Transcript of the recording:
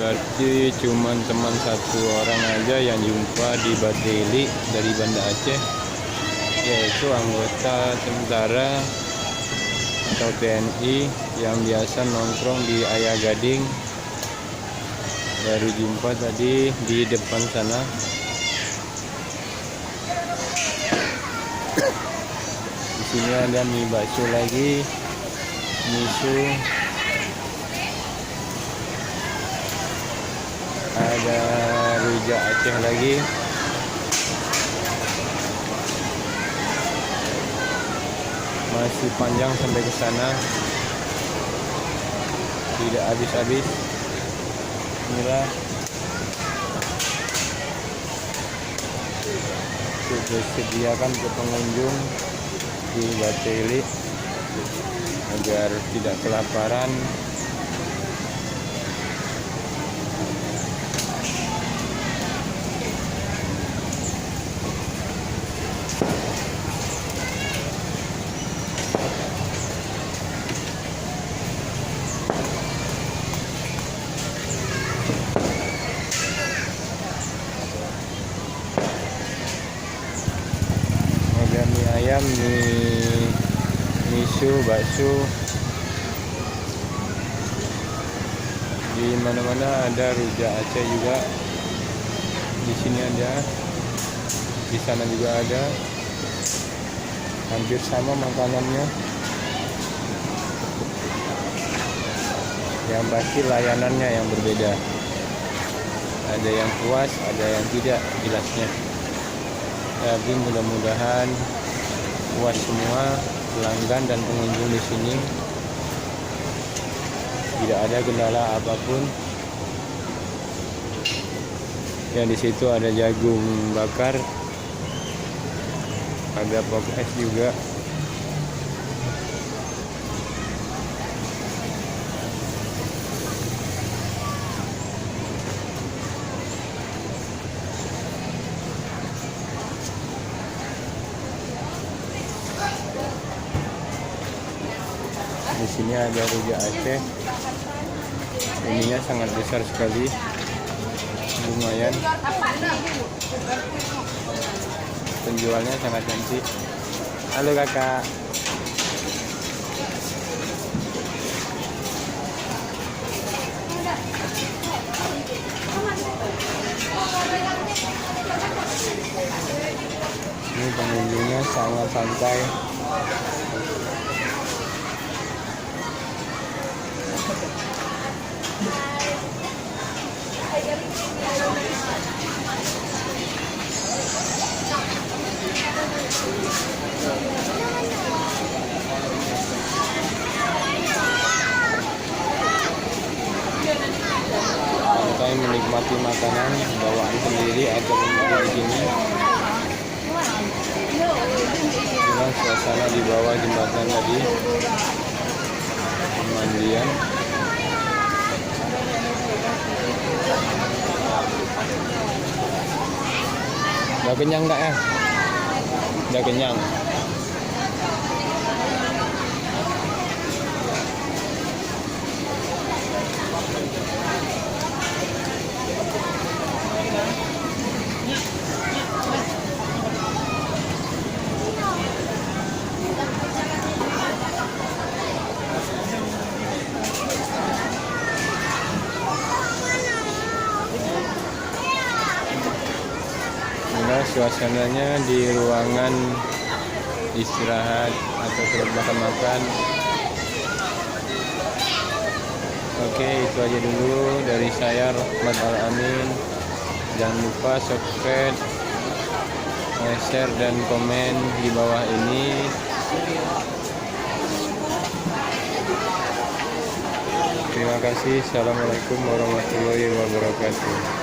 Berarti cuman teman satu orang aja yang jumpa di Bateli dari Banda Aceh, yaitu anggota tentara atau TNI yang biasa nongkrong di Ayah Gading. Baru jumpa tadi di depan sana. Di sini ada mie bakso lagi, miso, ada rujak Aceh lagi, masih panjang sampai ke sana, tidak habis-habis. Inilah sudah disediakan ke pengunjung di Bateli agar tidak kelaparan. Ada mie ayam, mie miso, bakso. Di mana-mana ada rujak Aceh juga. Di sini ada, di sana juga ada. Hampir sama makanannya. Yang pasti layanannya yang berbeda. Ada yang puas, ada yang tidak jelasnya. Tapi mudah-mudahan puas semua pelanggan dan pengunjung di sini. Tidak ada kendala apapun. Dan di situ ada jagung bakar, ada pop es juga. Di sini ada rujak Aceh. Ininya sangat besar sekali, lumayan. Penjualnya sangat cantik. Halo kakak. Ini pengunjungnya sangat santai. Santai menikmati makanan bawaan sendiri atau di sini. Inilah suasana di bawah jembatan tadi, pemandian. Udah kenyang enggak ya? Udah kenyang. Inilah suasananya di ruangan istirahat atau tempat makan-makan. Oke, itu aja dulu dari saya, Rahmat Al-Amin. Jangan lupa subscribe, share, dan komen di bawah ini. Terima kasih. Assalamualaikum warahmatullahi wabarakatuh.